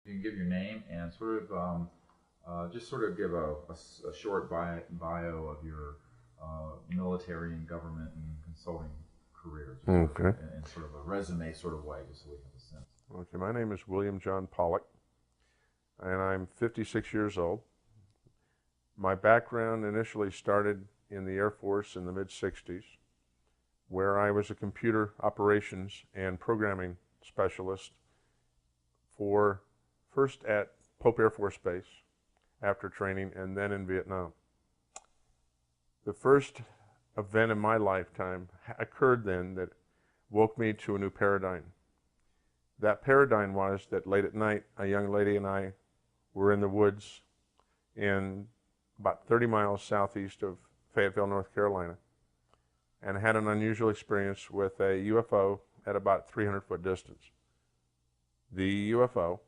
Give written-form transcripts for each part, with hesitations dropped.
You can give your name and just sort of give a short bio of your military and government and consulting careers, Okay. in sort of a resume sort of way, just so we have a sense. Okay, my name is William John Pollock, and I'm 56 years old. My background initially started in the Air Force in the mid-60s, where I was a computer operations and programming specialist for first at Pope Air Force Base after training, and then in Vietnam. The first event in my lifetime occurred then that woke me to a new paradigm. That paradigm was that late at night, a young lady and I were in the woods in about 30 miles southeast of Fayetteville, North Carolina, and had an unusual experience with a UFO at about 300-foot distance. The UFO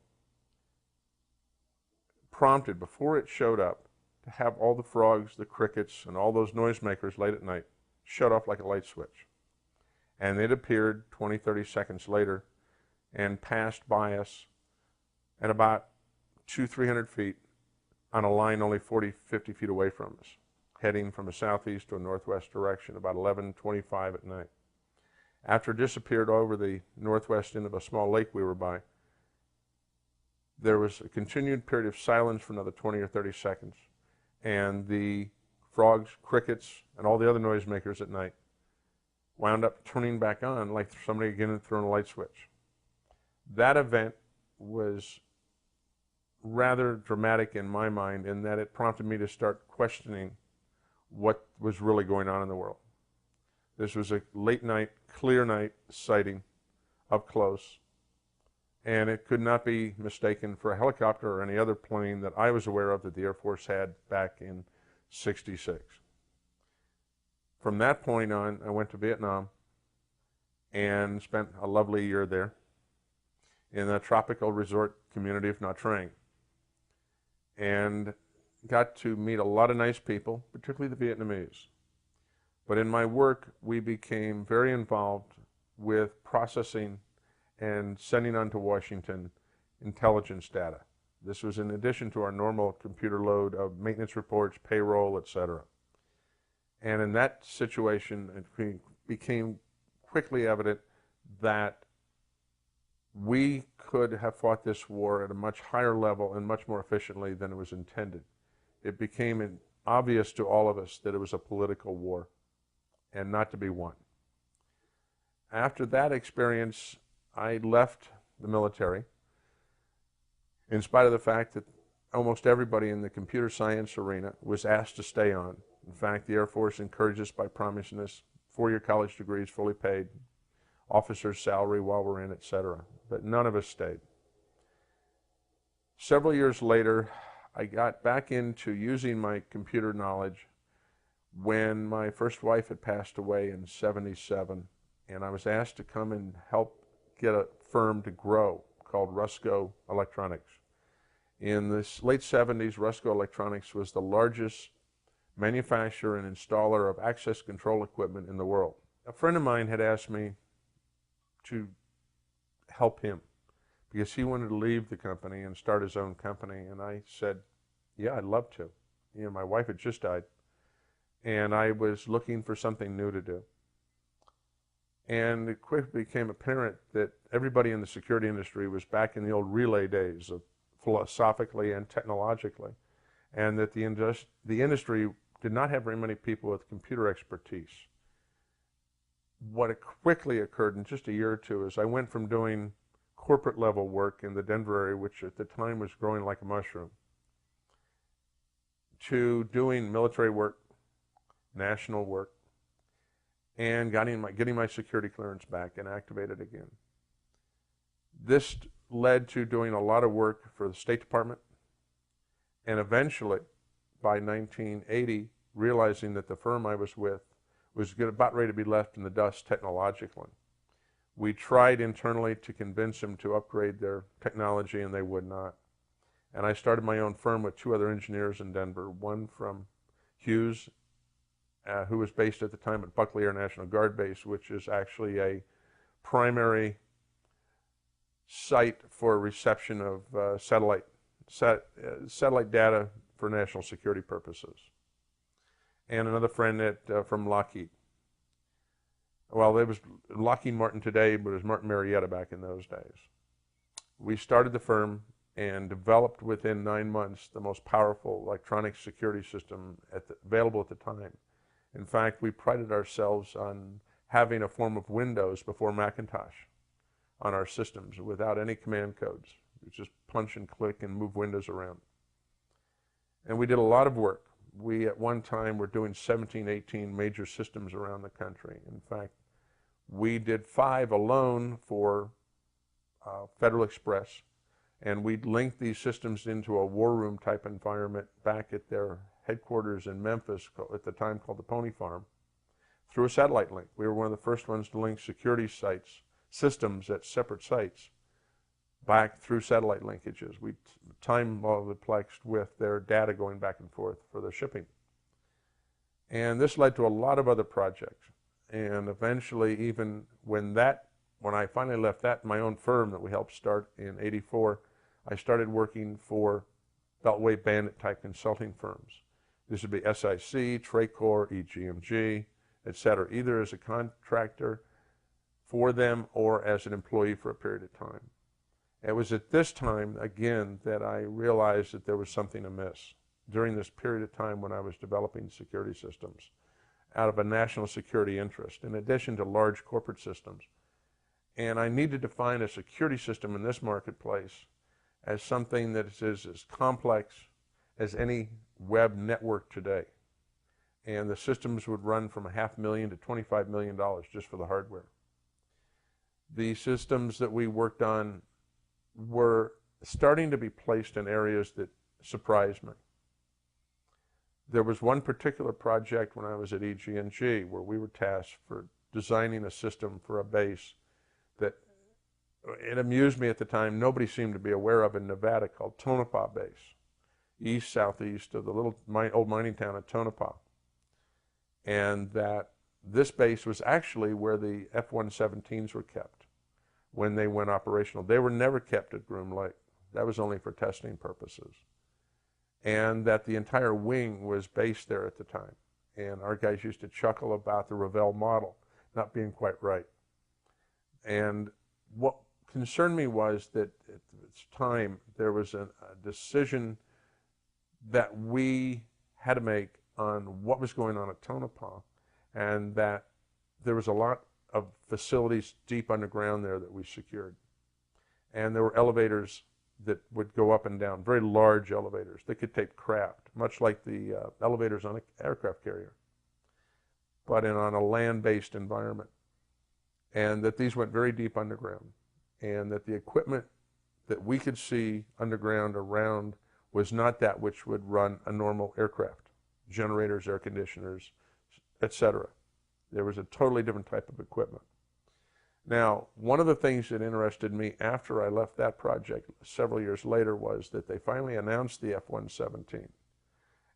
prompted, before it showed up, to have all the frogs, the crickets, and all those noisemakers late at night shut off like a light switch. And it appeared 20, 30 seconds later and passed by us at about 200-300 feet on a line only 40, 50 feet away from us, heading from a southeast to a northwest direction about 11:25 at night. After it disappeared over the northwest end of a small lake we were by, there was a continued period of silence for another 20 or 30 seconds, and the frogs, crickets, and all the other noisemakers at night wound up turning back on like somebody again had thrown a light switch. That event was rather dramatic in my mind in that it prompted me to start questioning what was really going on in the world. This was a late night, clear night sighting up close, and it could not be mistaken for a helicopter or any other plane that I was aware of that the Air Force had back in '66. From that point on, I went to Vietnam and spent a lovely year there in the tropical resort community of Nha Trang, and got to meet a lot of nice people, particularly the Vietnamese. But in my work, we became very involved with processing and sending on to Washington intelligence data. This was in addition to our normal computer load of maintenance reports, payroll, etc. And in that situation, it became quickly evident that we could have fought this war at a much higher level and much more efficiently than it was intended. It became obvious to all of us that it was a political war and not to be won. After that experience, I left the military, in spite of the fact that almost everybody in the computer science arena was asked to stay on. In fact, the Air Force encouraged us by promising us four-year college degrees fully paid, officer's salary while we're in, etc. But none of us stayed. Several years later, I got back into using my computer knowledge when my first wife had passed away in '77, and I was asked to come and help get a firm to grow called Rusco Electronics. In the late '70s, Rusco Electronics was the largest manufacturer and installer of access control equipment in the world. A friend of mine had asked me to help him because he wanted to leave the company and start his own company, and I said, yeah, I'd love to. You know, my wife had just died, and I was looking for something new to do. And it quickly became apparent that everybody in the security industry was back in the old relay days of philosophically and technologically, and that the industry did not have very many people with computer expertise. What quickly occurred in just a year or two is I went from doing corporate level work in the Denver area, which at the time was growing like a mushroom, to doing military work, national work, and getting my security clearance back and activated again. This led to doing a lot of work for the State Department, and eventually, by 1980, realizing that the firm I was with was about ready to be left in the dust technologically. We tried internally to convince them to upgrade their technology, and they would not. And I started my own firm with two other engineers in Denver, one from Hughes, who was based at the time at Buckley Air National Guard Base, which is actually a primary site for reception of satellite data for national security purposes. And another friend from Lockheed. Well, it was Lockheed Martin today, but it was Martin Marietta back in those days. We started the firm and developed within 9 months the most powerful electronic security system available at the time. In fact, we prided ourselves on having a form of Windows before Macintosh on our systems without any command codes. You just punch and click and move windows around. And we did a lot of work. We at one time were doing 17, 18 major systems around the country. In fact, we did 5 alone for Federal Express, and we'd link these systems into a war room type environment back at their headquarters in Memphis, at the time called the Pony Farm, through a satellite link. We were one of the first ones to link security systems at separate sites back through satellite linkages. We time multiplexed with their data going back and forth for their shipping. And this led to a lot of other projects. And eventually, even when I finally left my own firm that we helped start in '84, I started working for Beltway Bandit type consulting firms. This would be SIC, Tracor, EGMG, etc., either as a contractor for them or as an employee for a period of time. It was at this time, again, that I realized that there was something amiss during this period of time when I was developing security systems out of a national security interest, in addition to large corporate systems. And I needed to find a security system in this marketplace as something that is as complex as any web network today. And the systems would run from $500,000 to $25 million just for the hardware. The systems that we worked on were starting to be placed in areas that surprised me. There was one particular project when I was at EG&G where we were tasked for designing a system for a base that, it amused me at the time, nobody seemed to be aware of in Nevada, called Tonopah Base, southeast of the little old mining town of Tonopah. And that this base was actually where the F-117s were kept when they went operational. They were never kept at Groom Lake. That was only for testing purposes. And that the entire wing was based there at the time. And our guys used to chuckle about the Revell model not being quite right. And what concerned me was that at this time there was a decision that we had to make on what was going on at Tonopah, and that there was a lot of facilities deep underground there that we secured. And there were elevators that would go up and down, very large elevators that could take craft, much like the elevators on an aircraft carrier, but on a land-based environment. And that these went very deep underground, and that the equipment that we could see underground around was not that which would run a normal aircraft, generators, air conditioners, etc. There was a totally different type of equipment. Now, one of the things that interested me after I left that project several years later was that they finally announced the F-117.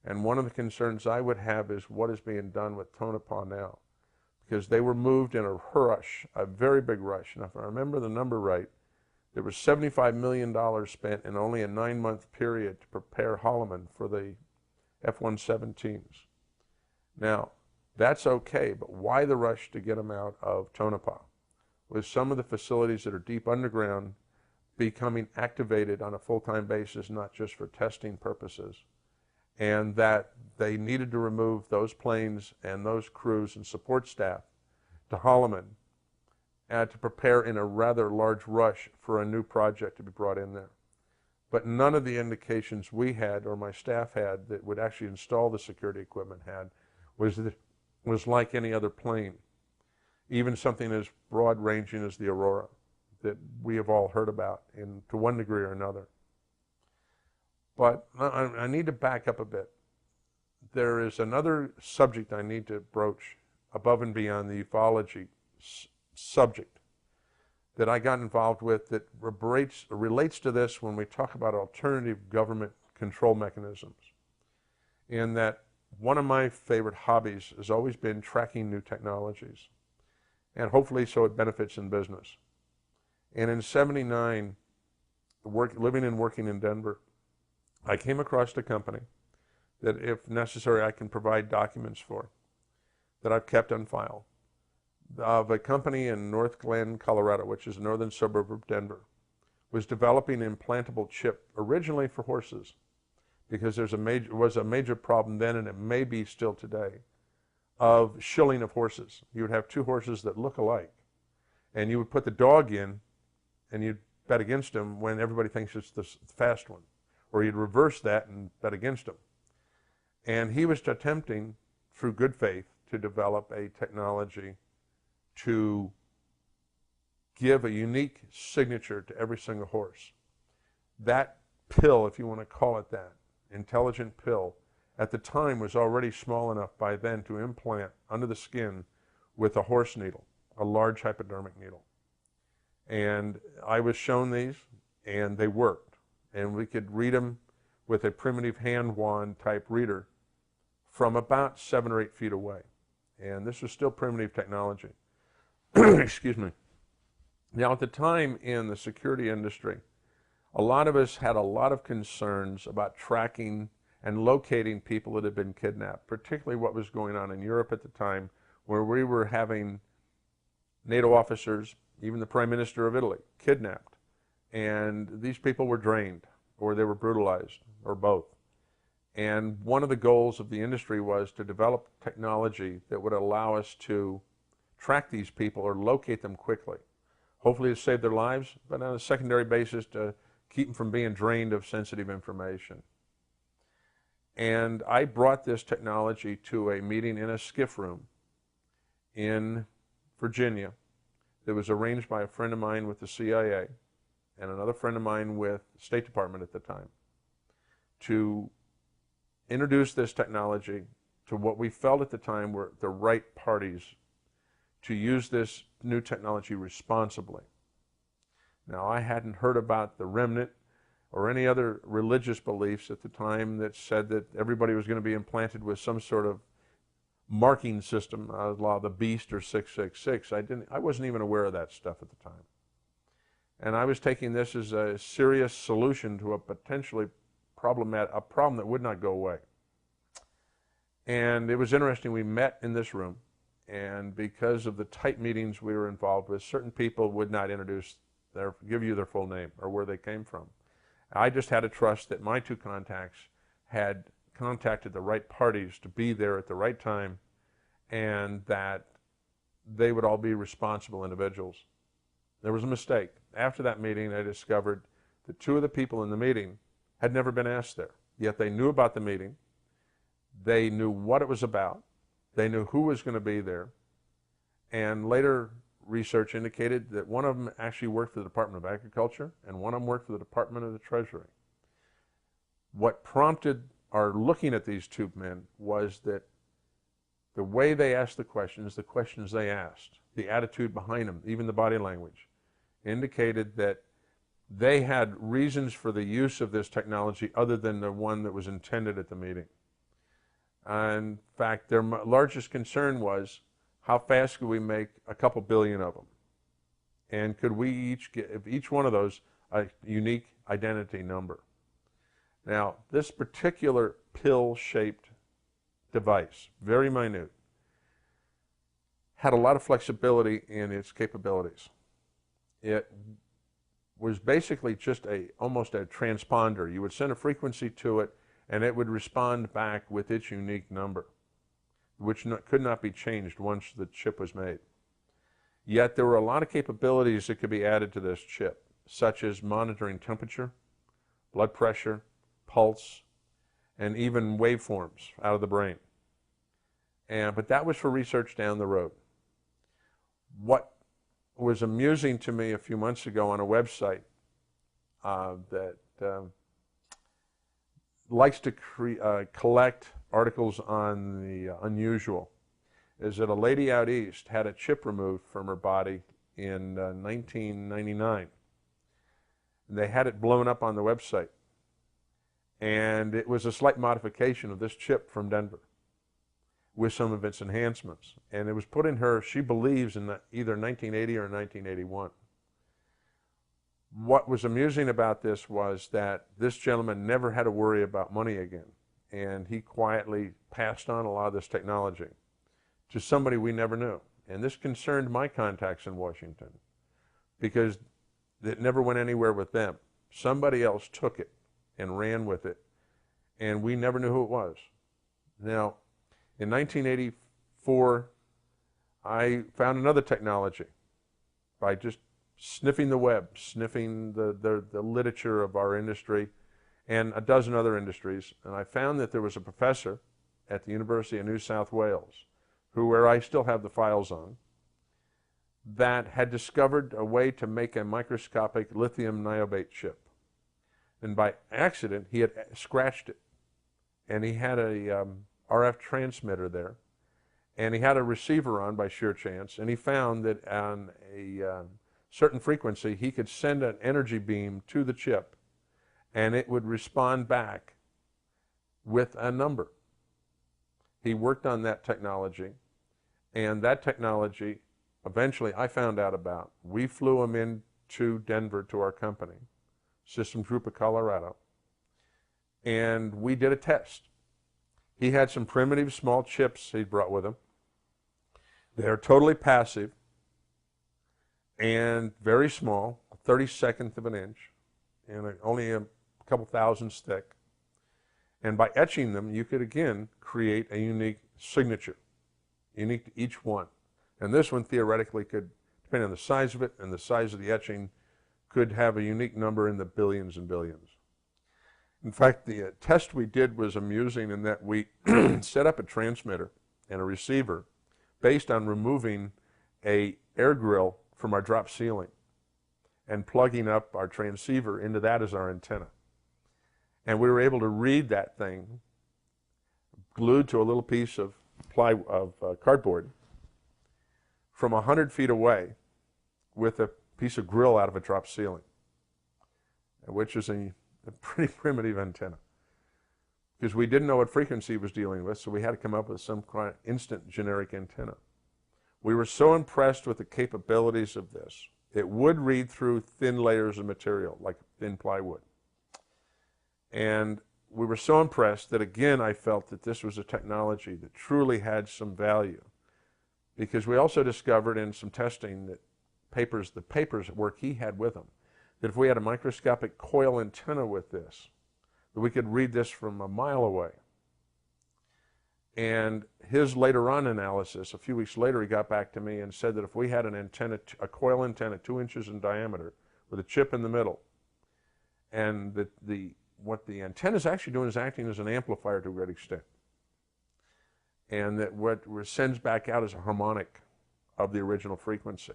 And one of the concerns I would have is what is being done with Tonopah now, because they were moved in a rush, a very big rush. Now, if I remember the number right, there was $75 million spent in only a 9-month period to prepare Holloman for the F-117s. Now, that's okay, but why the rush to get them out of Tonopah? With some of the facilities that are deep underground becoming activated on a full-time basis, not just for testing purposes, and that they needed to remove those planes and those crews and support staff to Holloman to prepare in a rather large rush for a new project to be brought in there. But none of the indications we had or my staff had that would actually install the security equipment had was like any other plane, even something as broad-ranging as the Aurora that we have all heard about to one degree or another. But I need to back up a bit. There is another subject I need to broach above and beyond the ufology subject that I got involved with that relates to this when we talk about alternative government control mechanisms. In that one of my favorite hobbies has always been tracking new technologies, and hopefully so it benefits in business. And in '79, living and working in Denver, I came across a company that, if necessary, I can provide documents for, that I've kept on file, of a company in North Glen, Colorado, which is a northern suburb of Denver, was developing an implantable chip originally for horses, because was a major problem then, and it may be still today, of shilling of horses. You would have two horses that look alike, and you would put the dog in, and you'd bet against him when everybody thinks it's the fast one, or you'd reverse that and bet against him. And he was attempting, through good faith, to develop a technology to give a unique signature to every single horse. That pill, if you want to call it that, intelligent pill, at the time was already small enough by then to implant under the skin with a horse needle, a large hypodermic needle. And I was shown these, and they worked. And we could read them with a primitive hand wand type reader from about 7 or 8 feet away. And this was still primitive technology. Excuse me. Now, at the time in the security industry, a lot of us had a lot of concerns about tracking and locating people that had been kidnapped, particularly what was going on in Europe at the time, where we were having NATO officers, even the Prime Minister of Italy, kidnapped. And these people were drained, or they were brutalized, or both. And one of the goals of the industry was to develop technology that would allow us to track these people or locate them quickly, hopefully to save their lives, but on a secondary basis to keep them from being drained of sensitive information. And I brought this technology to a meeting in a skiff room in Virginia that was arranged by a friend of mine with the CIA and another friend of mine with the State Department at the time, to introduce this technology to what we felt at the time were the right parties to use this new technology responsibly. Now, I hadn't heard about the remnant or any other religious beliefs at the time that said that everybody was going to be implanted with some sort of marking system, la the beast or 666. I wasn't even aware of that stuff at the time. And I was taking this as a serious solution to a potentially a problem that would not go away. And it was interesting, we met in this room, and because of the tight meetings we were involved with, certain people would not give you their full name or where they came from. I just had to trust that my two contacts had contacted the right parties to be there at the right time, and that they would all be responsible individuals. There was a mistake. After that meeting, I discovered that 2 of the people in the meeting had never been asked there, yet they knew about the meeting. They knew what it was about. They knew who was going to be there. And later research indicated that one of them actually worked for the Department of Agriculture and one of them worked for the Department of the Treasury. What prompted our looking at these 2 men was that the way they asked the questions they asked, the attitude behind them, even the body language, indicated that they had reasons for the use of this technology other than the one that was intended at the meeting. In fact, their largest concern was, how fast could we make a couple billion of them? And could we each give each one of those a unique identity number? Now, this particular pill-shaped device, very minute, had a lot of flexibility in its capabilities. It was basically just almost a transponder. You would send a frequency to it, and it would respond back with its unique number, which could not be changed once the chip was made. Yet there were a lot of capabilities that could be added to this chip, such as monitoring temperature, blood pressure, pulse, and even waveforms out of the brain. But that was for research down the road. What was amusing to me a few months ago on a website that likes to collect articles on the unusual is that a lady out east had a chip removed from her body in 1999. They had it blown up on the website, and it was a slight modification of this chip from Denver with some of its enhancements, and it was put in her, she believes, in either 1980 or 1981. what was amusing about this was that this gentleman never had to worry about money again. And he quietly passed on a lot of this technology to somebody we never knew. And this concerned my contacts in Washington because it never went anywhere with them. Somebody else took it and ran with it, and we never knew who it was. Now, in 1984, I found another technology by just sniffing the web, sniffing the literature of our industry and a dozen other industries, and I found that there was a professor at the University of New South Wales, where I still have the files on, that had discovered a way to make a microscopic lithium niobate chip. And by accident, he had scratched it. And he had a RF transmitter there. And he had a receiver on by sheer chance. And he found that on a certain frequency, he could send an energy beam to the chip, and it would respond back with a number. He worked on that technology. And that technology, eventually I found out about. We flew him into Denver to our company, Systems Group of Colorado, and we did a test. He had some primitive small chips he brought with him. They're totally passive and very small, 1/32 of an inch, and only a couple thousandths thick. And by etching them, you could again create a unique signature, unique to each one. And this one theoretically could, depending on the size of it and the size of the etching, could have a unique number in the billions and billions. In fact, the test we did was amusing in that we set up a transmitter and a receiver based on removing a air grill from our drop ceiling and plugging up our transceiver into that as our antenna. And we were able to read that thing glued to a little piece of cardboard from 100 feet away with a piece of grill out of a drop ceiling, which is a pretty primitive antenna. Because we didn't know what frequency he was dealing with, so we had to come up with some kind of instant generic antenna. We were so impressed with the capabilities of this. It would read through thin layers of material, like thin plywood. And we were so impressed that, again, I felt that this was a technology that truly had some value. Because we also discovered in some testing that the papers work he had with him, that if we had a microscopic coil antenna with this, that we could read this from a mile away. And his later on analysis, a few weeks later, he got back to me and said that if we had an antenna, a coil antenna 2 inches in diameter with a chip in the middle, and that what the antenna is actually doing is acting as an amplifier to a great extent. And that what sends back out is a harmonic of the original frequency.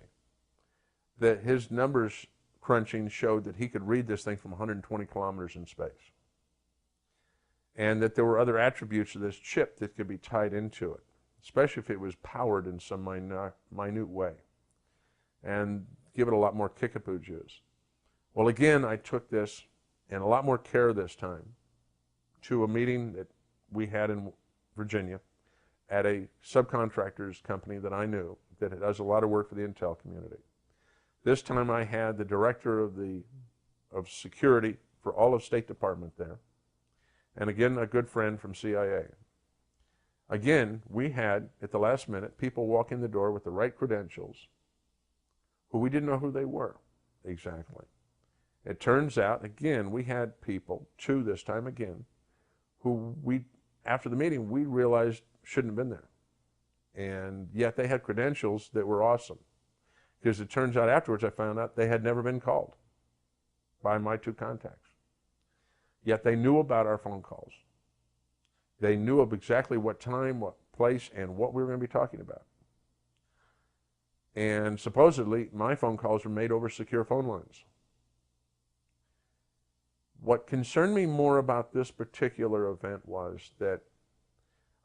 That his numbers crunching showed that he could read this thing from 120 kilometers in space. And that there were other attributes of this chip that could be tied into it, especially if it was powered in some minute way, and give it a lot more kickapoo juice. Well, again, I took this, and a lot more care this time, to a meeting that we had in Virginia at a subcontractor's company that I knew that does a lot of work for the intel community. This time I had the director of security for all of State Department there, and again, a good friend from CIA. Again, we had, at the last minute, people walk in the door with the right credentials who we didn't know who they were exactly. It turns out, again, we had people, 2 this time again, who after the meeting, we realized shouldn't have been there. And yet they had credentials that were awesome. Because it turns out afterwards I found out they had never been called by my 2 contacts. Yet they knew about our phone calls. They knew of exactly what time, what place, and what we were going to be talking about. And supposedly my phone calls were made over secure phone lines. What concerned me more about this particular event was that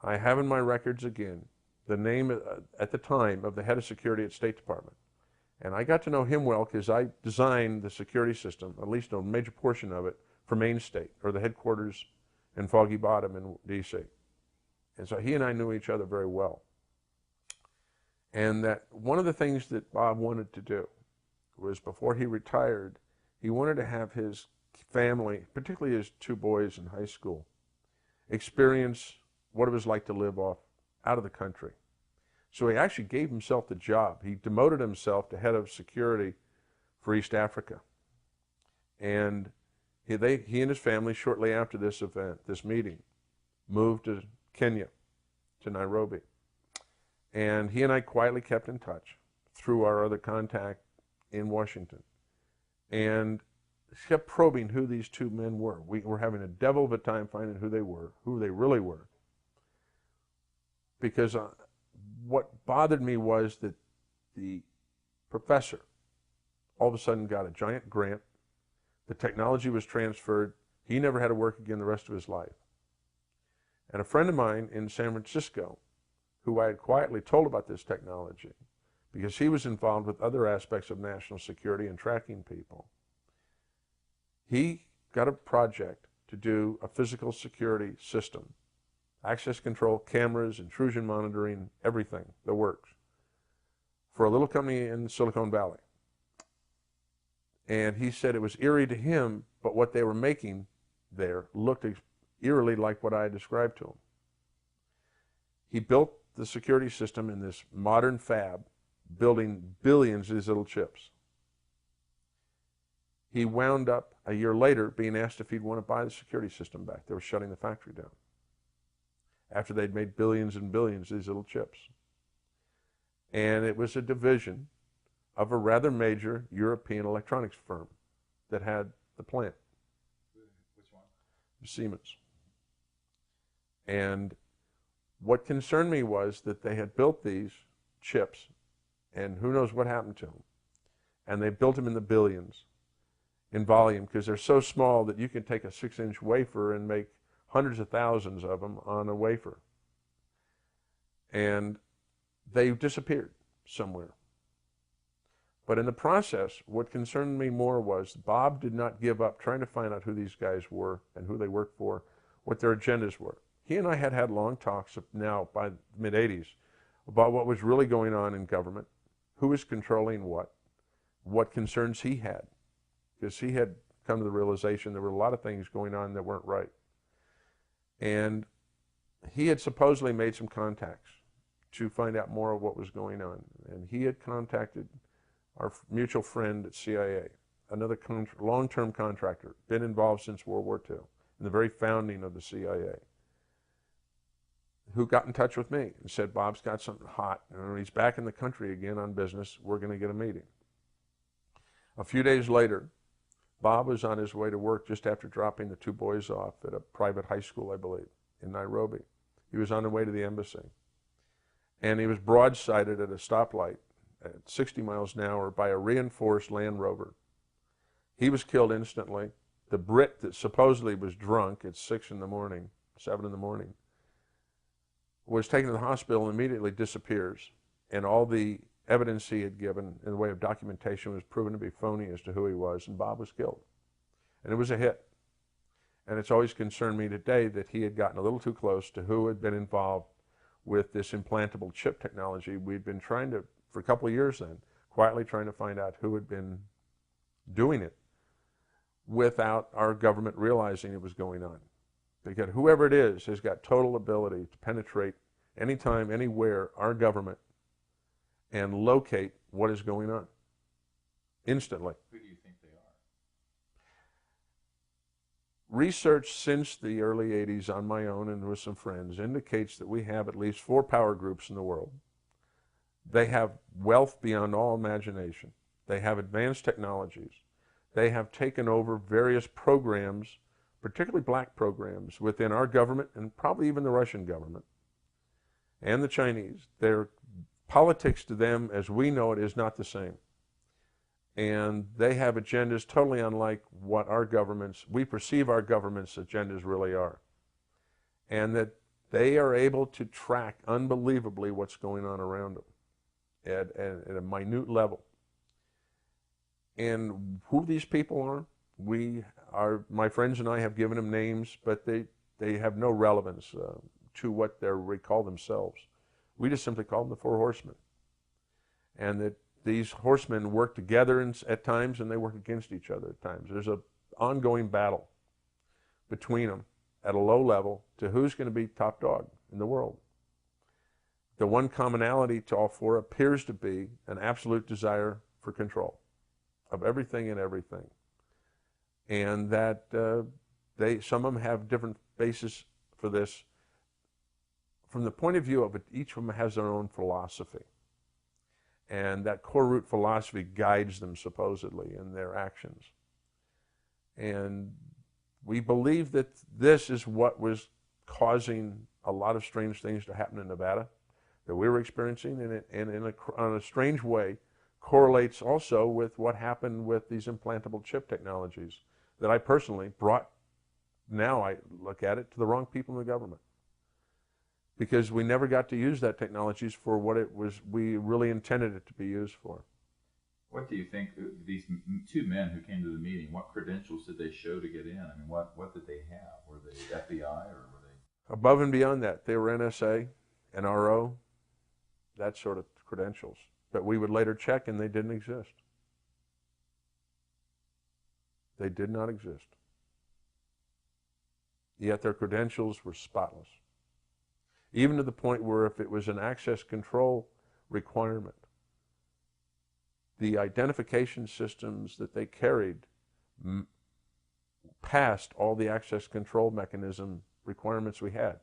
I have in my records again the name at the time of the head of security at State Department. And I got to know him well because I designed the security system, at least a major portion of it, for Main State, or the headquarters in Foggy Bottom in D.C. And so he and I knew each other very well. And that one of the things that Bob wanted to do was, before he retired, He wanted to have his family, particularly his two boys in high school, experience what it was like to live out of the country. So he actually gave himself the job. He demoted himself to head of security for East Africa. And he and his family, shortly after this event, this meeting, moved to Kenya, to Nairobi. And he and I quietly kept in touch through our other contact in Washington. And kept probing who these two men were. We were having a devil of a time finding who they were, who they really were. Because what bothered me was that the professor all of a sudden got a giant grant. The technology was transferred. He never had to work again the rest of his life. And a friend of mine in San Francisco, who I had quietly told about this technology, because he was involved with other aspects of national security and tracking people, he got a project to do a physical security system, access control, cameras, intrusion monitoring, everything, the works, for a little company in Silicon Valley. And he said it was eerie to him, but what they were making there looked eerily like what I had described to him. He built the security system in this modern fab, building billions of these little chips. He wound up a year later being asked if he'd want to buy the security system back. They were shutting the factory down after they'd made billions and billions of these little chips. And it was a division of a rather major European electronics firm that had the plant. Which one? Siemens. And what concerned me was that they had built these chips, and who knows what happened to them. And they built them in the billions in volume, because they're so small that you can take a 6-inch wafer and make hundreds of thousands of them on a wafer. And they disappeared somewhere. But in the process, what concerned me more was Bob did not give up trying to find out who these guys were and who they worked for, what their agendas were. He and I had had long talks now by the mid-'80s about what was really going on in government, who was controlling what concerns he had, because he had come to the realization there were a lot of things going on that weren't right. And he had supposedly made some contacts to find out more of what was going on. And he had contacted our mutual friend at CIA, another long-term contractor, been involved since World War II, in the very founding of the CIA, who got in touch with me and said, Bob's got something hot, and he's back in the country again on business. We're going to get a meeting. A few days later, Bob was on his way to work just after dropping the two boys off at a private high school, I believe, in Nairobi. He was on the way to the embassy. And he was broadsided at a stoplight at 60 miles an hour by a reinforced Land Rover. He was killed instantly. The Brit that supposedly was drunk at 6 in the morning, 7 in the morning, was taken to the hospital and immediately disappears. And all the evidence he had given in the way of documentation was proven to be phony as to who he was, and Bob was killed. And it was a hit. And it's always concerned me today that he had gotten a little too close to who had been involved with this implantable chip technology. We'd been trying to, for a couple of years then, quietly trying to find out who had been doing it without our government realizing it was going on. Because whoever it is has got total ability to penetrate anytime, anywhere, our government, and locate what is going on instantly. Who do you think they are? Research since the early 80s on my own and with some friends indicates that we have at least 4 power groups in the world. They have wealth beyond all imagination. They have advanced technologies. They have taken over various programs, particularly black programs, within our government and probably even the Russian government and the Chinese. Their politics to them, as we know it, is not the same. And they have agendas totally unlike what we perceive our government's agendas really are. And that they are able to track unbelievably what's going on around them at a minute level. And who these people are, my friends and I have given them names, but they have no relevance to what they call themselves. We just simply call them the 4 horsemen. And that these horsemen work together at times, and they work against each other at times. There's an ongoing battle between them at a low level to who's going to be top dog in the world. The one commonality to all four appears to be an absolute desire for control of everything and everything. And that some of them have different bases for this. From the point of view of it, each of them has their own philosophy. And that core root philosophy guides them supposedly in their actions. And we believe that this is what was causing a lot of strange things to happen in Nevada that we were experiencing, and in a strange way correlates also with what happened with these implantable chip technologies that I personally brought, now I look at it, to the wrong people in the government. Because we never got to use that technologies for what it was we really intended it to be used for. What do you think, these two men who came to the meeting, what credentials did they show to get in? I mean, what did they have? Were they FBI or were they? Above and beyond that, they were NSA, NRO, that sort of credentials. But we would later check and they didn't exist. They did not exist. Yet their credentials were spotless. Even to the point where if it was an access control requirement, the identification systems that they carried passed all the access control mechanism requirements we had,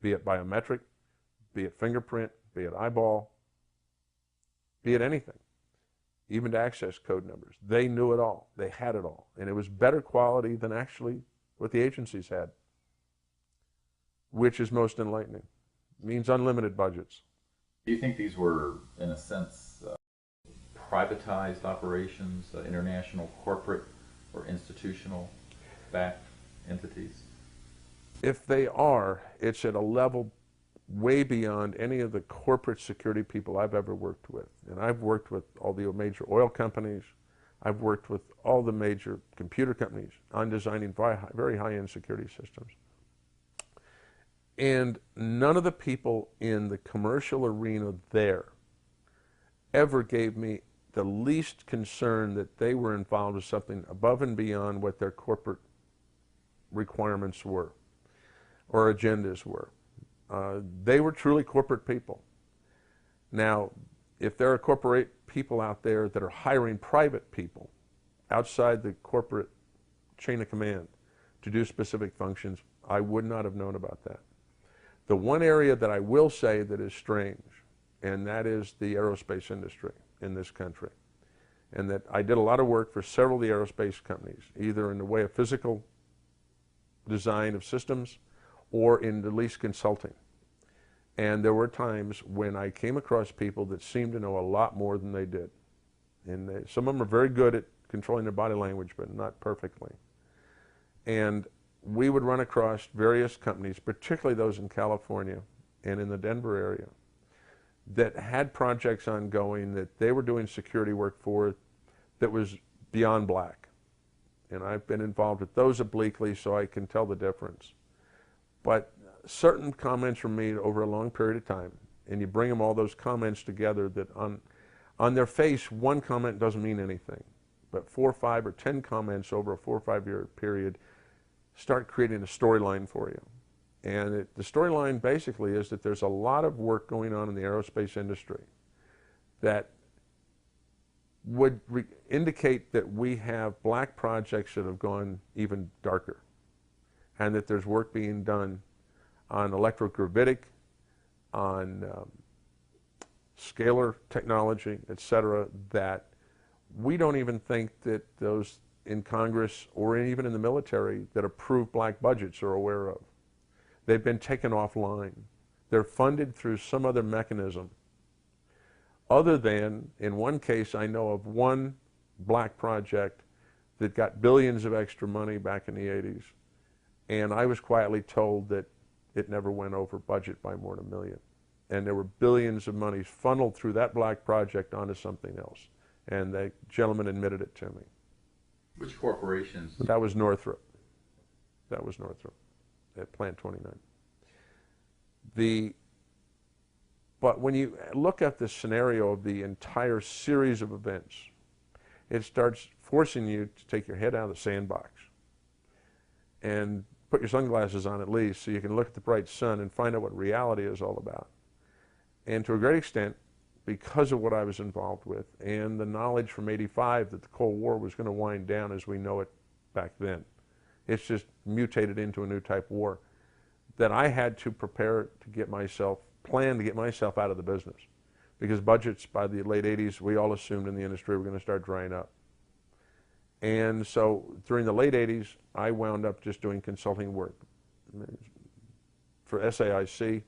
be it biometric, be it fingerprint, be it eyeball, be it anything, even to access code numbers. They knew it all. They had it all. And it was better quality than actually what the agencies had, which is most enlightening. It means unlimited budgets. Do you think these were, in a sense, privatized operations, international, corporate, or institutional backed entities? If they are, it's at a level way beyond any of the corporate security people I've ever worked with. And I've worked with all the major oil companies. I've worked with all the major computer companies on designing very high-end security systems. And none of the people in the commercial arena there ever gave me the least concern that they were involved with something above and beyond what their corporate requirements were or agendas were. They were truly corporate people. Now, if there are corporate people out there that are hiring private people outside the corporate chain of command to do specific functions, I would not have known about that. The one area that I will say that is strange, and that is the aerospace industry in this country. And that I did a lot of work for several of the aerospace companies, either in the way of physical design of systems or in at least consulting. And there were times when I came across people that seemed to know a lot more than they did. And some of them are very good at controlling their body language, but not perfectly. And we would run across various companies, particularly those in California and in the Denver area, that had projects ongoing that they were doing security work for that was beyond black. And I've been involved with those obliquely, so I can tell the difference. But certain comments were made over a long period of time, and you bring them all those comments together that on their face, one comment doesn't mean anything. But 4, 5, or 10 comments over a 4 or 5 year period start creating a storyline for you. And the storyline basically is that there's a lot of work going on in the aerospace industry that would indicate that we have black projects that have gone even darker, and that there's work being done on electrogravitic, on scalar technology, etc., that we don't even think that those in Congress or even in the military that approve black budgets are aware of. They've been taken offline. They're funded through some other mechanism. Other than, in one case, I know of one black project that got billions of extra money back in the 80s. And I was quietly told that it never went over budget by more than $1 million. And there were billions of monies funneled through that black project onto something else. And the gentleman admitted it to me. Which corporations? That was Northrop. That was Northrop at Plant 29. But when you look at the scenario of the entire series of events, it starts forcing you to take your head out of the sandbox and put your sunglasses on at least so you can look at the bright sun and find out what reality is all about. And to a great extent, because of what I was involved with and the knowledge from '85 that the Cold War was going to wind down as we know it back then, it's just mutated into a new type of war, that I had to prepare to get myself, plan to get myself out of the business. Because budgets by the late '80s, we all assumed in the industry were going to start drying up. And so during the late '80s, I wound up just doing consulting work for SAIC,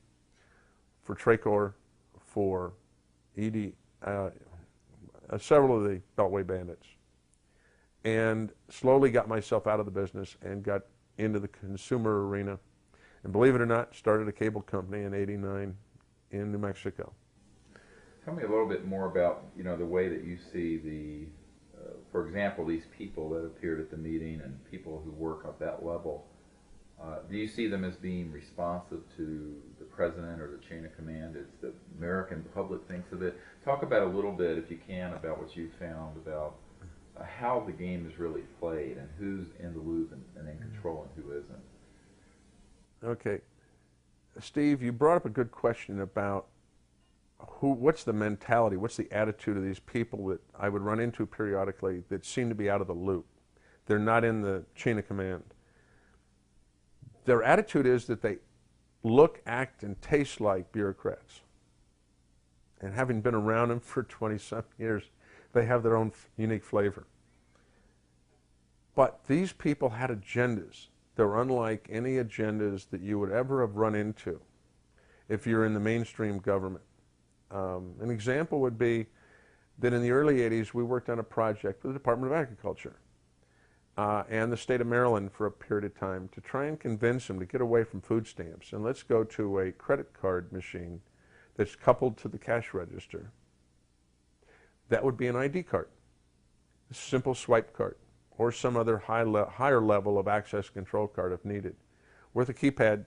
for Tracor, for ED, several of the Beltway bandits, and slowly got myself out of the business and got into the consumer arena. And believe it or not, started a cable company in '89 in New Mexico. Tell me a little bit more about, the way that you see the, for example, these people that appeared at the meeting and people who work at that level. Do you see them as being responsive to the president or the chain of command as the American public thinks of it? Talk about a little bit, if you can, about what you found about how the game is really played and who's in the loop and in control and who isn't. Okay. Steve, you brought up a good question about what's the mentality, what's the attitude of these people that I would run into periodically that seem to be out of the loop. They're not in the chain of command. Their attitude is that they look, act, and taste like bureaucrats. And having been around them for 20-some years, they have their own unique flavor. But these people had agendas that were unlike any agendas that you would ever have run into if you're in the mainstream government. An example would be that in the early '80s, we worked on a project with the Department of Agriculture and the state of Maryland for a period of time to try and convince them to get away from food stamps and let's go to a credit card machine that's coupled to the cash register. That would be an ID card, a simple swipe card, or some other higher level of access control card if needed, where the keypad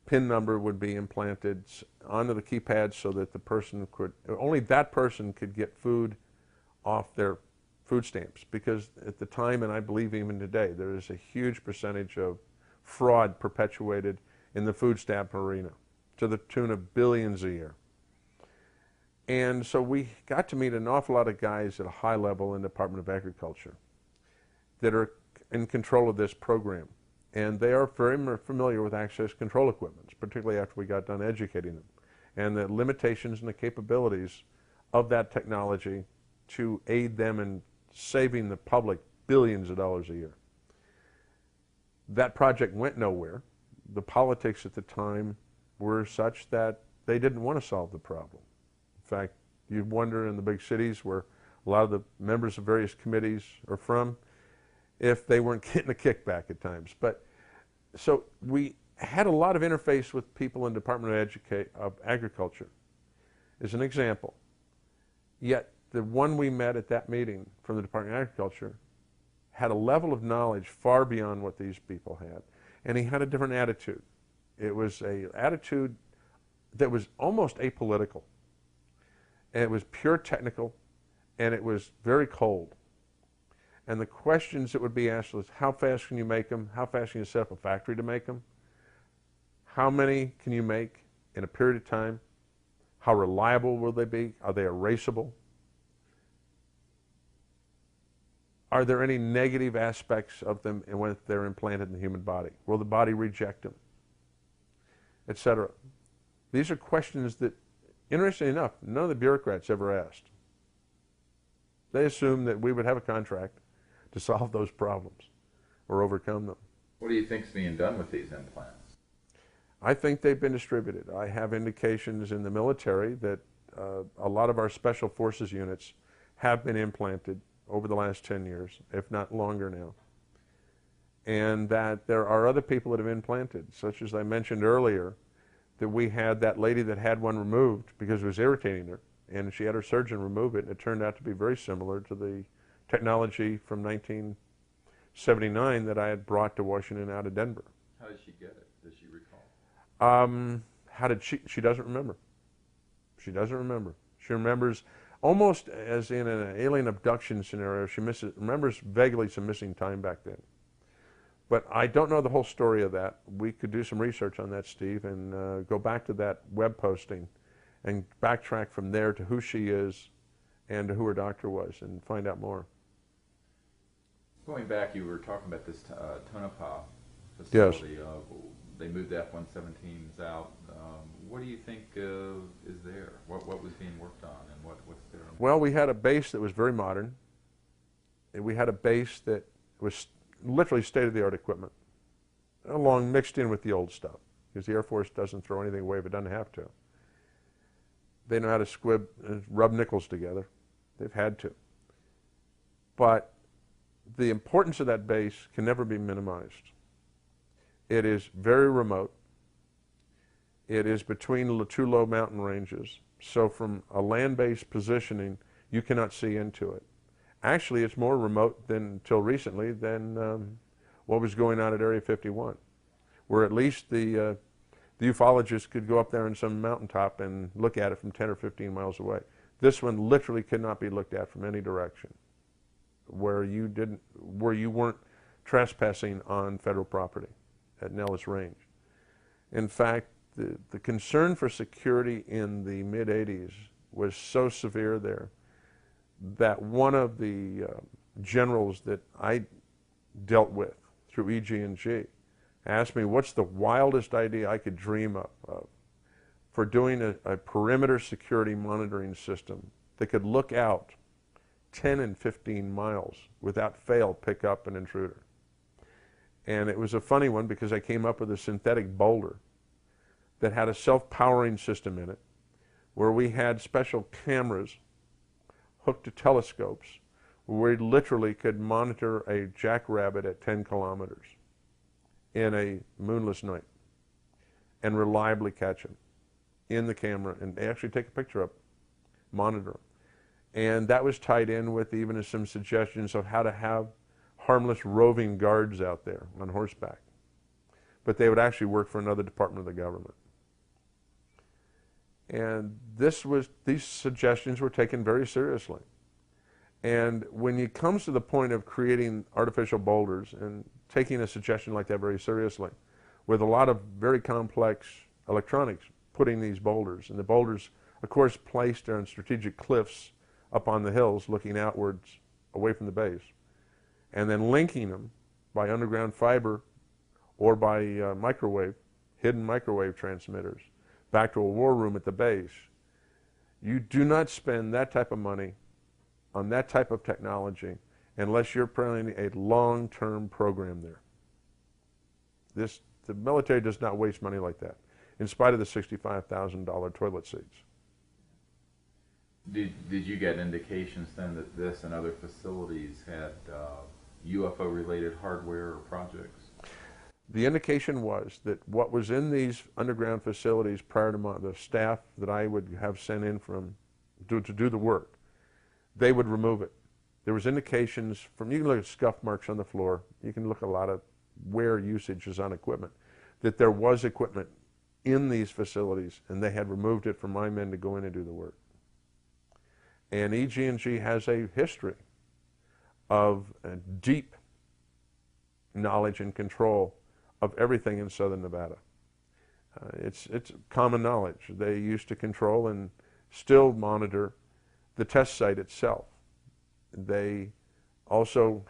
PIN number would be implanted onto the keypad so that the person could, only that person could get food off their food stamps, because at the time, and I believe even today, there is a huge percentage of fraud perpetuated in the food stamp arena to the tune of billions a year. And so we got to meet an awful lot of guys at a high level in the Department of Agriculture that are in control of this program. And they are very familiar with access control equipment, particularly after we got done educating them, and the limitations and the capabilities of that technology to aid them in saving the public billions of dollars a year. That project went nowhere. The politics at the time were such that they didn't want to solve the problem. In fact, you'd wonder in the big cities where a lot of the members of various committees are from, if they weren't getting a kickback at times. But so we had a lot of interface with people in the Department of Agriculture, as an example. Yet the one we met at that meeting from the Department of Agriculture had a level of knowledge far beyond what these people had. And he had a different attitude. It was an attitude that was almost apolitical. And it was pure technical, and it was very cold. And the questions that would be asked was, how fast can you make them? How fast can you set up a factory to make them? How many can you make in a period of time? How reliable will they be? Are they erasable? Are there any negative aspects of them when they're implanted in the human body? Will the body reject them? Etc. These are questions that, interestingly enough, none of the bureaucrats ever asked. They assumed that we would have a contract to solve those problems or overcome them. What do you think's being done with these implants? I think they've been distributed. I have indications in the military that a lot of our special forces units have been implanted over the last 10 years, if not longer now. And that there are other people that have implanted, such as I mentioned earlier, that we had that lady that had one removed because it was irritating her, and she had her surgeon remove it, and it turned out to be very similar to the technology from 1979 that I had brought to Washington out of Denver. How did she get it? Does she recall? How did she doesn't remember. She doesn't remember. She remembers almost as in an alien abduction scenario. She remembers vaguely some missing time back then. But I don't know the whole story of that. We could do some research on that, Steve, and go back to that web posting and backtrack from there to who she is and to who her doctor was and find out more. Going back, you were talking about this Tonopah facility. Yes. They moved the F-117s out. What do you think is there? What was being worked on, and what's there? Well, we had a base that was very modern. We had a base that was literally state-of-the-art equipment, along mixed in with the old stuff, because the Air Force doesn't throw anything away if it doesn't have to. They know how to squib, rub nickels together. They've had to. But the importance of that base can never be minimized. It is very remote. It is between the two low mountain ranges. So from a land-based positioning, you cannot see into it. Actually, it's more remote than, until recently, than what was going on at Area 51, where at least the ufologists could go up there on some mountaintop and look at it from 10 or 15 miles away. This one literally could not be looked at from any direction, where you weren't trespassing on federal property at Nellis Range. In fact, the concern for security in the mid-'80s was so severe there that one of the generals that I dealt with through EG&G asked me what's the wildest idea I could dream of for doing a perimeter security monitoring system that could look out 10 and 15 miles without fail pick up an intruder. And it was a funny one because I came up with a synthetic boulder that had a self-powering system in it, where we had special cameras hooked to telescopes where we literally could monitor a jackrabbit at 10 kilometers in a moonless night and reliably catch him in the camera and actually take a picture of him, monitor him. And that was tied in with even some suggestions of how to have harmless roving guards out there on horseback. But they would actually work for another department of the government. And these suggestions were taken very seriously. And when it comes to the point of creating artificial boulders and taking a suggestion like that very seriously, with a lot of very complex electronics putting these boulders, and the boulders, of course, placed on strategic cliffs up on the hills looking outwards away from the base, and then linking them by underground fiber or by hidden microwave transmitters, back to a war room at the base. You do not spend that type of money on that type of technology unless you're planning a long-term program there. The military does not waste money like that, in spite of the $65,000 toilet seats. Did you get indications then that this and other facilities had UFO-related hardware or projects? The indication was that what was in these underground facilities prior to the staff that I would have sent in to do the work, they would remove it. There was indications from, you can look at scuff marks on the floor, you can look at a lot of wear usages on equipment, that there was equipment in these facilities and they had removed it for my men to go in and do the work. And EG&G has a history of deep knowledge and control of everything in southern Nevada. It's common knowledge. They used to control and still monitor the test site itself. They also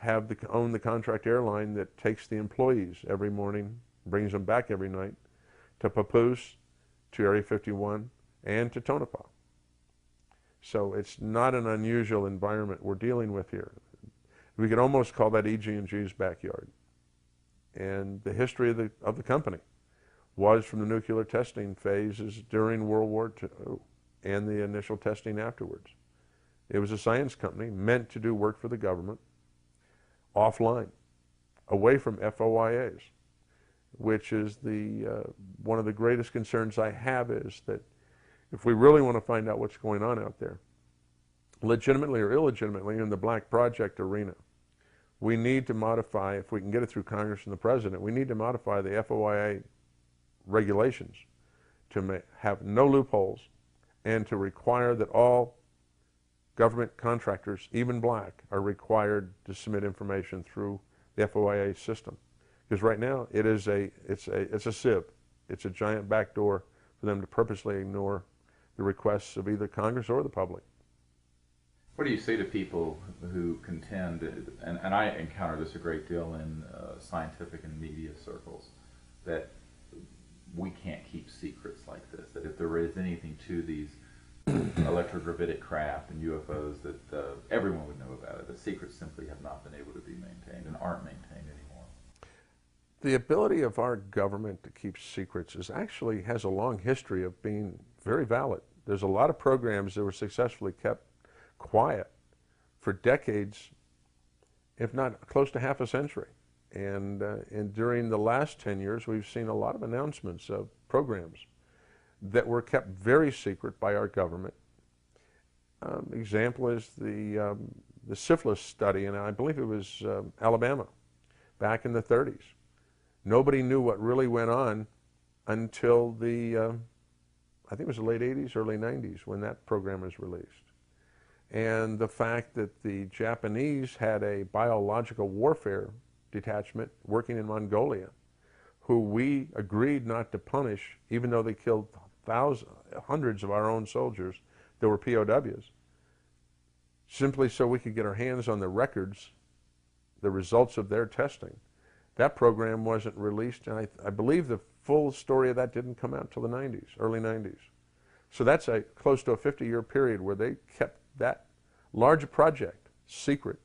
own the contract airline that takes the employees every morning, brings them back every night to Papoose, to Area 51, and to Tonopah. So it's not an unusual environment we're dealing with here. We could almost call that EG&G's backyard. And the history of the company was from the nuclear testing phases during World War II and the initial testing afterwards. It was a science company meant to do work for the government offline, away from FOIAs, which is one of the greatest concerns I have, is that if we really want to find out what's going on out there, legitimately or illegitimately in the black project arena, we need to modify, if we can get it through Congress and the President, we need to modify the FOIA regulations to have no loopholes and to require that all government contractors, even black, are required to submit information through the FOIA system. Because right now it's a sieve. It's a giant backdoor for them to purposely ignore the requests of either Congress or the public. What do you say to people who contend, and I encounter this a great deal in scientific and media circles, that we can't keep secrets like this, that if there is anything to these electrogravitic craft and UFOs, that everyone would know about it, that secrets simply have not been able to be maintained and aren't maintained anymore? The ability of our government to keep secrets actually has a long history of being very valid. There's a lot of programs that were successfully kept quiet for decades, if not close to half a century. And during the last 10 years, we've seen a lot of announcements of programs that were kept very secret by our government. Example is the syphilis study, and I believe it was Alabama, back in the 30s. Nobody knew what really went on until I think it was the late 80s, early 90s, when that program was released. And the fact that the Japanese had a biological warfare detachment working in Mongolia, who we agreed not to punish, even though they killed hundreds of our own soldiers that were POWs, simply so we could get our hands on the records, the results of their testing. That program wasn't released, and I believe the full story of that didn't come out until the 90s, early 90s. So that's close to a 50-year period where they kept that large project secret,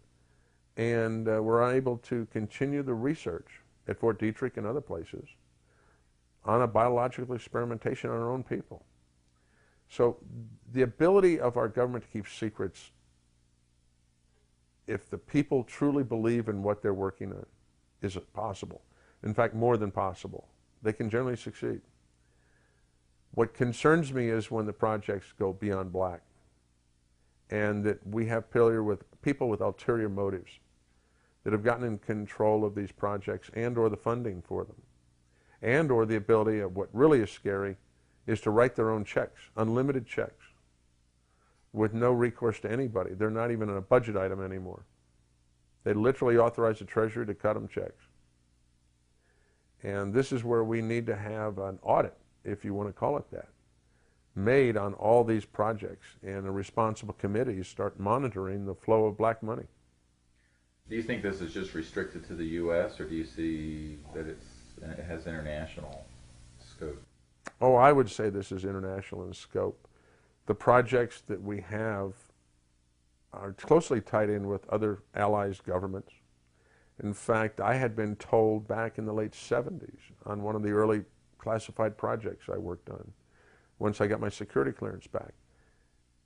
and were able to continue the research at Fort Detrick and other places on a biological experimentation on our own people. So the ability of our government to keep secrets, if the people truly believe in what they're working on, is possible. In fact, more than possible. They can generally succeed. What concerns me is when the projects go beyond black, and that we have people with ulterior motives that have gotten in control of these projects and or the funding for them, and or the ability of, what really is scary, is to write their own checks, unlimited checks, with no recourse to anybody. They're not even a budget item anymore. They literally authorize the Treasury to cut them checks. And this is where we need to have an audit, if you want to call it that, made on all these projects, and the responsible committees start monitoring the flow of black money. Do you think this is just restricted to the U.S., or do you see that it has international scope? Oh, I would say this is international in scope. The projects that we have are closely tied in with other allies' governments. In fact, I had been told back in the late 70s on one of the early classified projects I worked on, once I got my security clearance back,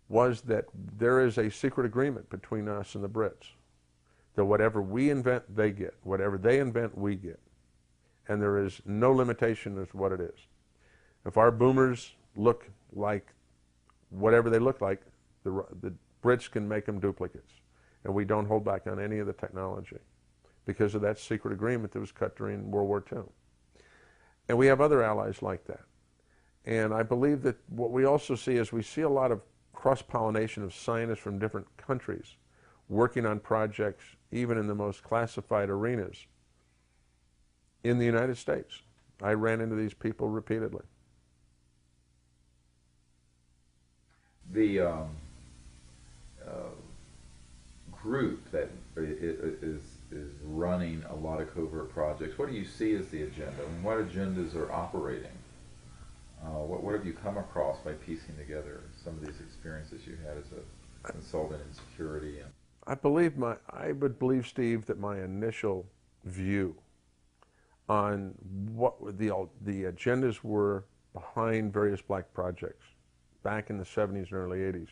was that there is a secret agreement between us and the Brits, that whatever we invent, they get. Whatever they invent, we get. And there is no limitation as to what it is. If our boomers look like whatever they look like, the Brits can make them duplicates. And we don't hold back on any of the technology because of that secret agreement that was cut during World War II. And we have other allies like that. And I believe that what we also see is we see a lot of cross-pollination of scientists from different countries working on projects, even in the most classified arenas, in the United States. I ran into these people repeatedly. The group that is running a lot of covert projects, what do you see as the agenda? I mean, what agendas are operating? What have you come across by piecing together some of these experiences you had as a consultant in security? I would believe, Steve, that my initial view on what the agendas were behind various black projects back in the 70s and early 80s,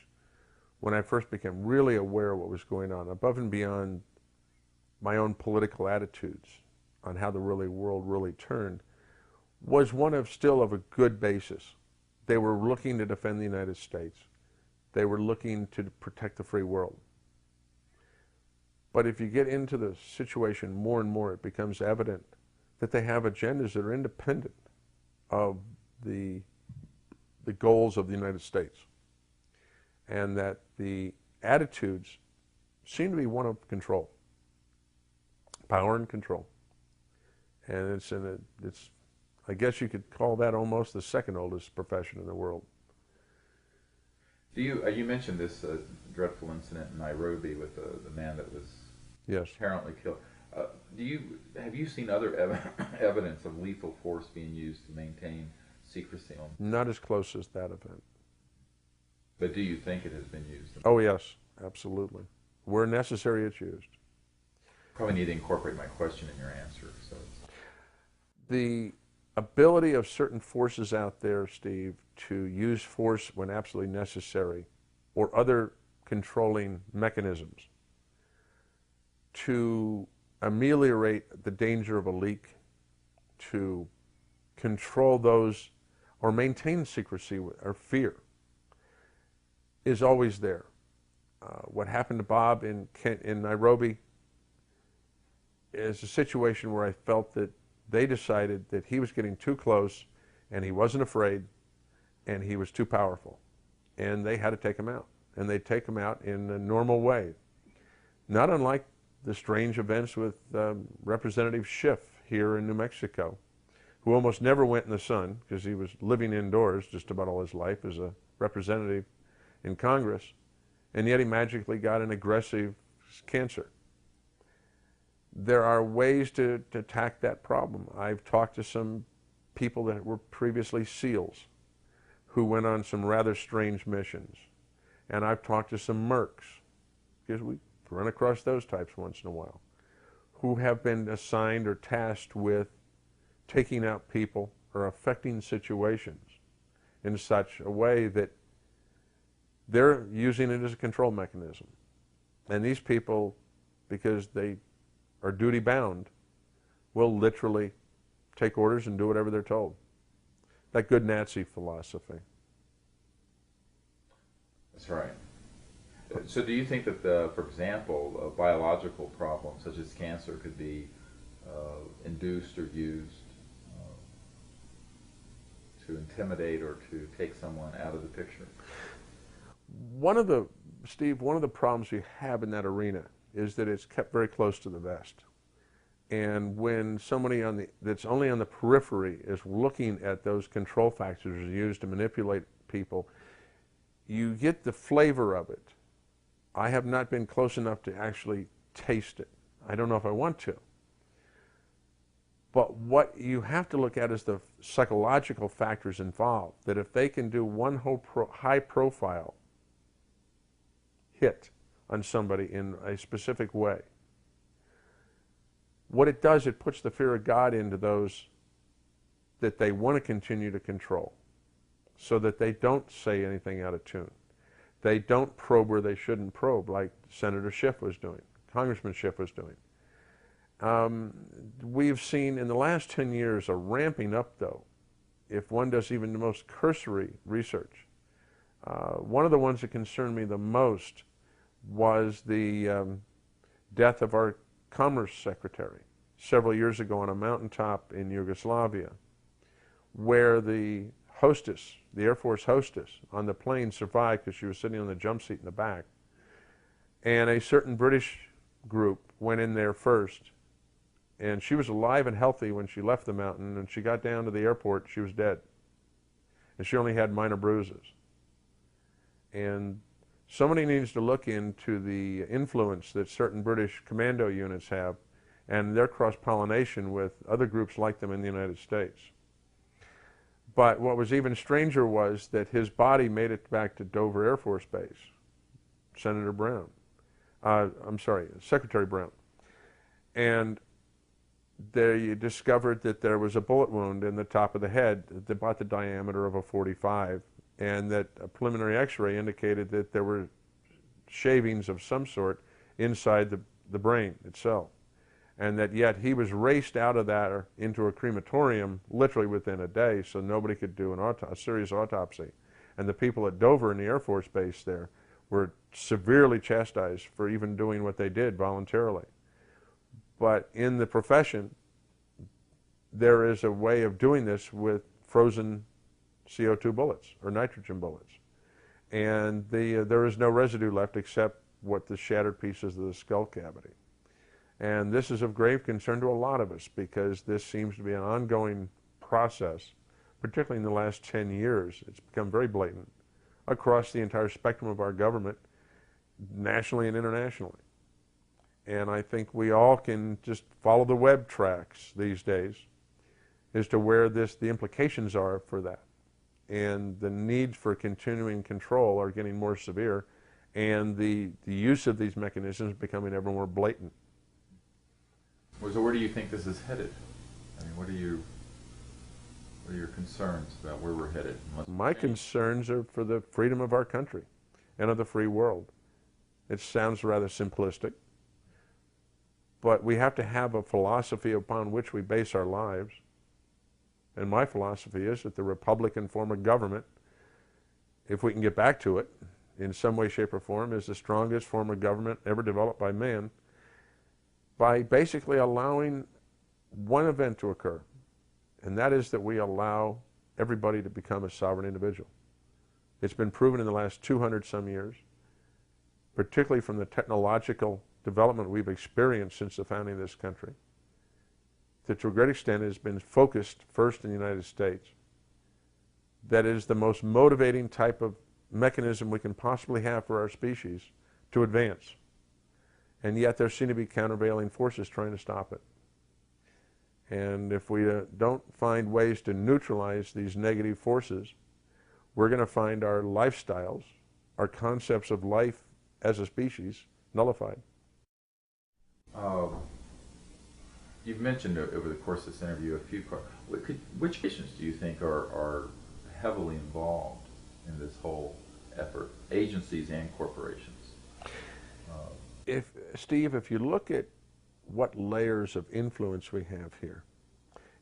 when I first became really aware of what was going on, above and beyond my own political attitudes on how the world really turned, was one of still of a good basis. They were looking to defend the United States. They were looking to protect the free world. But if you get into the situation more and more, it becomes evident that they have agendas that are independent of the goals of the United States. and that the attitudes seem to be one of control, power and control. And it's I guess you could call that almost the second oldest profession in the world. You mentioned this dreadful incident in Nairobi with the man that was Yes. apparently killed. Have you seen other evidence of lethal force being used to maintain secrecy on? Not as close as that event. But do you think it has been used? Oh yes, absolutely. Where necessary, it's used. Probably need to incorporate my question in your answer. So The ability of certain forces out there, Steve, to use force when absolutely necessary, or other controlling mechanisms to ameliorate the danger of a leak, to control those or maintain secrecy or fear, is always there. What happened to Bob in Nairobi is a situation where I felt that they decided that he was getting too close and he wasn't afraid and he was too powerful. And they had to take him out. And they take him out in a normal way. Not unlike the strange events with Representative Schiff here in New Mexico, who almost never went in the sun because he was living indoors just about all his life as a representative in Congress, and yet he magically got an aggressive cancer. There are ways to attack that problem. I've talked to some people that were previously SEALs who went on some rather strange missions. And I've talked to some mercs, because we run across those types once in a while, who have been assigned or tasked with taking out people or affecting situations in such a way that they're using it as a control mechanism. And these people, because they are duty bound, will literally take orders and do whatever they're told. That good Nazi philosophy. that's right. So do you think that, for example, a biological problem such as cancer could be induced or used to intimidate or to take someone out of the picture? Steve, one of the problems you have in that arena is that it's kept very close to the vest. And when somebody that's only on the periphery is looking at those control factors used to manipulate people, you get the flavor of it. I have not been close enough to actually taste it. I don't know if I want to. But what you have to look at is the psychological factors involved, that if they can do one high profile hit on somebody in a specific way, what it does, it puts the fear of God into those that they want to continue to control, so that they don't say anything out of tune. They don't probe where they shouldn't probe, like Senator Schiff was doing, Congressman Schiff was doing. We've seen in the last 10 years a ramping up, though, if one does even the most cursory research. One of the ones that concerned me the most was the death of our Commerce Secretary several years ago on a mountaintop in Yugoslavia, where the hostess, the Air Force hostess on the plane, survived because she was sitting on the jump seat in the back. And a certain British group went in there first, and she was alive and healthy when she left the mountain, and she got down to the airport, she was dead. And she only had minor bruises. And somebody needs to look into the influence that certain British commando units have and their cross-pollination with other groups like them in the United States. But what was even stranger was that his body made it back to Dover Air Force Base, Secretary Brown. And they discovered that there was a bullet wound in the top of the head about the diameter of a .45, and that a preliminary x-ray indicated that there were shavings of some sort inside the brain itself. And that yet he was raced out of that into a crematorium literally within a day, so nobody could do a serious autopsy. And the people at Dover in the Air Force Base there were severely chastised for even doing what they did voluntarily. But in the profession, there is a way of doing this with frozen CO2 bullets or nitrogen bullets. and there is no residue left except what the shattered pieces of the skull cavity. And this is of grave concern to a lot of us because this seems to be an ongoing process, particularly in the last 10 years. It's become very blatant across the entire spectrum of our government, nationally and internationally. And I think we all can just follow the web tracks these days as to where the implications are for that. And the needs for continuing control are getting more severe, and the use of these mechanisms is becoming ever more blatant. So where do you think this is headed? I mean, what are your concerns about where we're headed? My concerns are for the freedom of our country and of the free world. It sounds rather simplistic, but we have to have a philosophy upon which we base our lives. And my philosophy is that the Republican form of government, if we can get back to it in some way, shape, or form, is the strongest form of government ever developed by man, by basically allowing one event to occur, and that is that we allow everybody to become a sovereign individual. It's been proven in the last 200 some years, particularly from the technological development we've experienced since the founding of this country, that to a great extent has been focused first in the United States. That is the most motivating type of mechanism we can possibly have for our species to advance. And yet there seem to be countervailing forces trying to stop it. And if we don't find ways to neutralize these negative forces, we're going to find our lifestyles, our concepts of life as a species, nullified. You've mentioned over the course of this interview a few which patients do you think are heavily involved in this whole effort, agencies and corporations? Steve, if you look at what layers of influence we have here,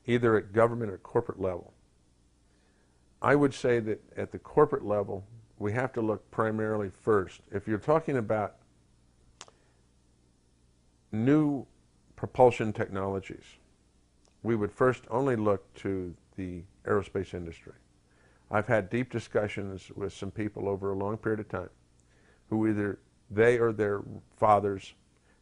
either at government or corporate level, I would say that at the corporate level, we have to look primarily first. If you're talking about new propulsion technologies, we would first only look to the aerospace industry. I've had deep discussions with some people over a long period of time who either they or their fathers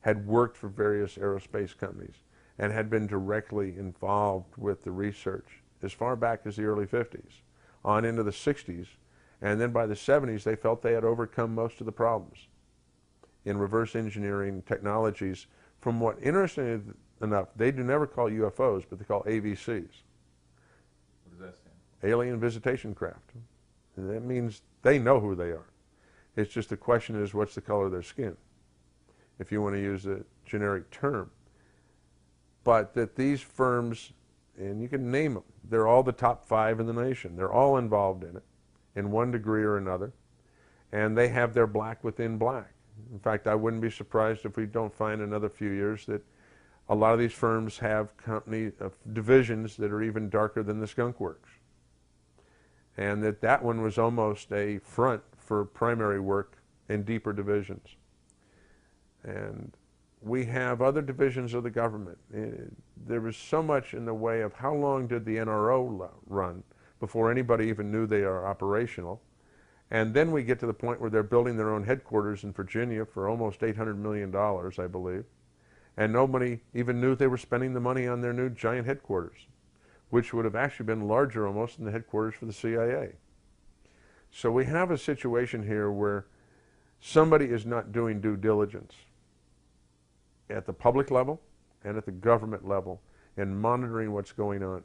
had worked for various aerospace companies and had been directly involved with the research as far back as the early 50s, on into the 60s, and then by the 70s they felt they had overcome most of the problems in reverse engineering technologies from what, interestingly enough, they do never call UFOs, but they call AVCs. What does that stand for? Alien Visitation Craft. And that means they know who they are. It's just the question is, what's the color of their skin, if you want to use a generic term. But that these firms, and you can name them, they're all the top 5 in the nation. They're all involved in it in one degree or another, and they have their black within black. In fact, I wouldn't be surprised if we don't find in another few years that a lot of these firms have divisions that are even darker than the Skunk Works, and that one was almost a front for primary work in deeper divisions. And we have other divisions of the government. There was so much in the way of how long did the NRO run before anybody even knew they are operational. And then we get to the point where they're building their own headquarters in Virginia for almost $800 million, I believe. And nobody even knew they were spending the money on their new giant headquarters, which would have actually been larger almost than the headquarters for the CIA. So we have a situation here where somebody is not doing due diligence at the public level and at the government level in monitoring what's going on.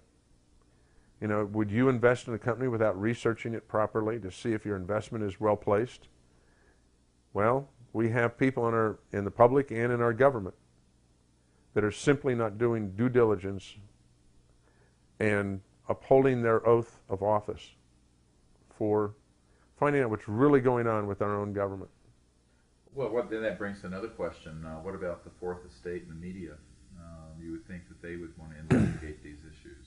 You know, would you invest in a company without researching it properly to see if your investment is well placed? Well, we have people in the public and in our government that are simply not doing due diligence and upholding their oath of office for finding out what's really going on with our own government. Well, then that brings to another question. What about the Fourth Estate and the media? You would think that they would want to investigate these issues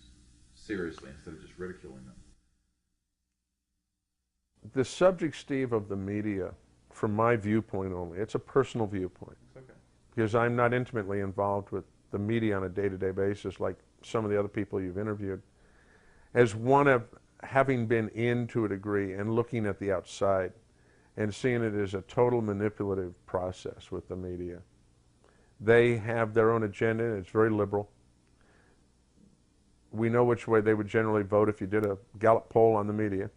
seriously instead of just ridiculing them. The subject, Steve, of the media, from my viewpoint only, it's a personal viewpoint. It's okay. Because I'm not intimately involved with the media on a day-to-day basis like some of the other people you've interviewed. As one of having been in to a degree and looking at the outside, and seeing it as a total manipulative process with the media. They have their own agenda, and it's very liberal. We know which way they would generally vote if you did a Gallup poll on the media.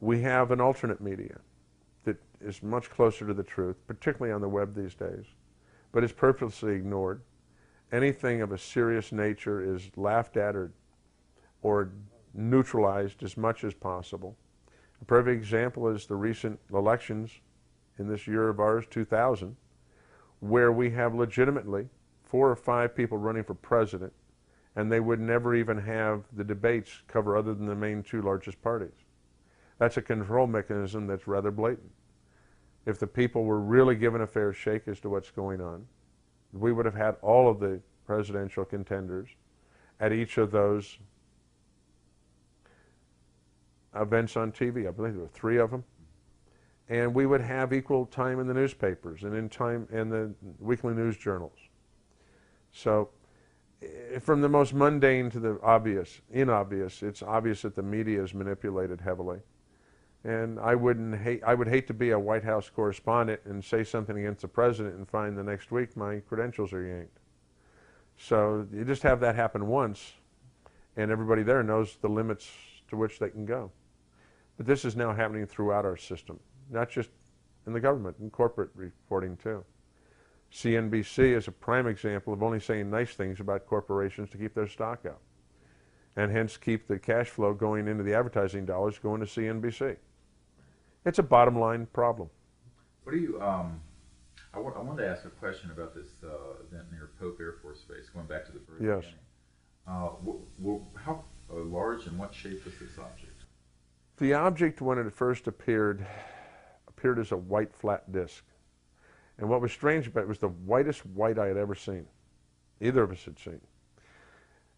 We have an alternate media that is much closer to the truth, particularly on the web these days, but is purposely ignored. Anything of a serious nature is laughed at or neutralized as much as possible. A perfect example is the recent elections in this year of ours, 2000, where we have legitimately 4 or 5 people running for president, and they would never even have the debates cover other than the main 2 largest parties. That's a control mechanism that's rather blatant. If the people were really given a fair shake as to what's going on, we would have had all of the presidential contenders at each of those events on TV. I believe there were 3 of them. And we would have equal time in the newspapers and in the weekly news journals. So from the most mundane to the inobvious, it's obvious that the media is manipulated heavily. And I would hate to be a White House correspondent and say something against the president and find the next week my credentials are yanked. So you just have that happen once, and everybody there knows the limits to which they can go. But this is now happening throughout our system, not just in the government, in corporate reporting too. CNBC is a prime example of only saying nice things about corporations to keep their stock up, and hence keep the cash flow going into the advertising dollars going to CNBC. It's a bottom line problem. What do you, I wanted to ask a question about this event near Pope Air Force Base, going back to the very Yes. beginning. How large and what shape was this object? The object, when it first appeared as a white flat disc. And what was strange about it was the whitest white I had ever seen, either of us had seen.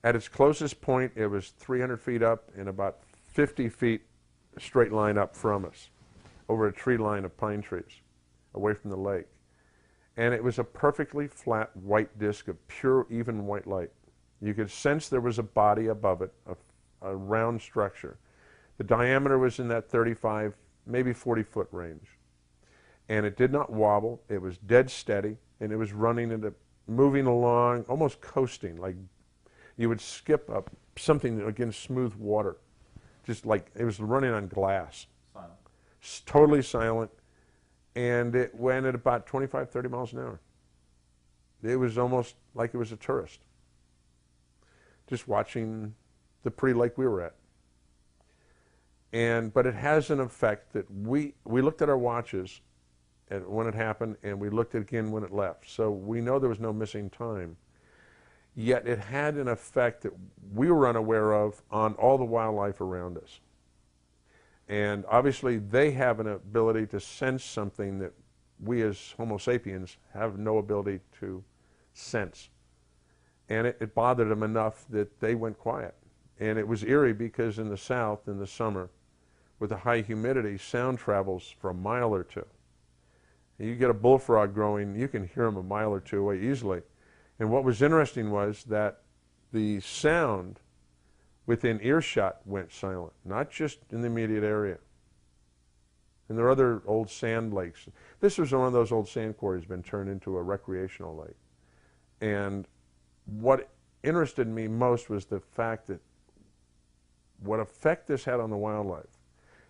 At its closest point, it was 300 feet up and about 50 feet straight line up from us, over a tree line of pine trees, away from the lake. And it was a perfectly flat white disc of pure, even white light. You could sense there was a body above it, a round structure. The diameter was in that 35, maybe 40-foot range. And it did not wobble. It was dead steady, and it was moving along, almost coasting, like you would skip up something against smooth water, just like it was running on glass. Silent. Totally silent, and it went at about 25, 30 miles an hour. It was almost like it was a tourist, just watching the pretty lake we were at. But it has an effect that we looked at our watches when it happened, and we looked at it again when it left. So we know there was no missing time. Yet it had an effect that we were unaware of on all the wildlife around us. And obviously they have an ability to sense something that we as Homo sapiens have no ability to sense. And it bothered them enough that they went quiet. And it was eerie because in the south, in the summer, with the high humidity, sound travels for a mile or 2. You get a bullfrog growing, you can hear them a mile or 2 away easily. And what was interesting was that the sound within earshot went silent, not just in the immediate area. And there are other old sand lakes. This was one of those old sand quarries been turned into a recreational lake. And what interested me most was the fact that what effect this had on the wildlife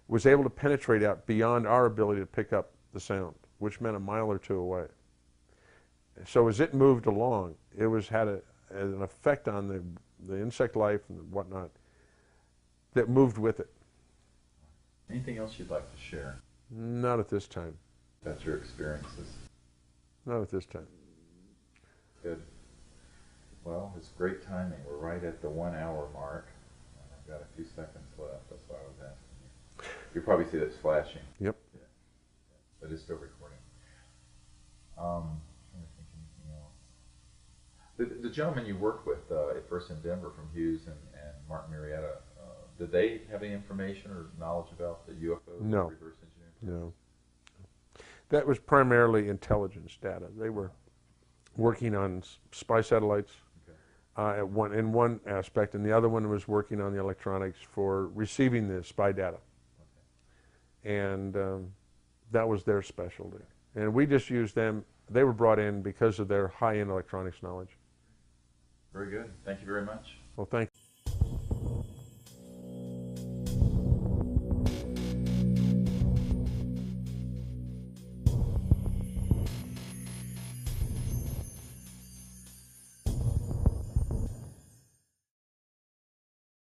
was able to penetrate out beyond our ability to pick up the sound, which meant a mile or 2 away. So as it moved along, it had an effect on the insect life and whatnot that moved with it. Anything else you'd like to share? Not at this time. About your experiences? Not at this time. Good. Well, it's great timing. We're right at the 1 hour mark. I've got a few seconds left. That's why I was asking you. You probably see that flashing. Yep. Yeah. But it's still recording. Trying to think anything else. The gentleman you worked with at first in Denver from Hughes and Martin Marietta, did they have any information or knowledge about the UFOs? No. Reverse engineering? No. That was primarily intelligence data. They were working on spy satellites in one aspect, and the other one was working on the electronics for receiving the spy data. Okay. And That was their specialty. And we just used them. They were brought in because of their high-end electronics knowledge. Very good. Thank you very much. Well, thank you.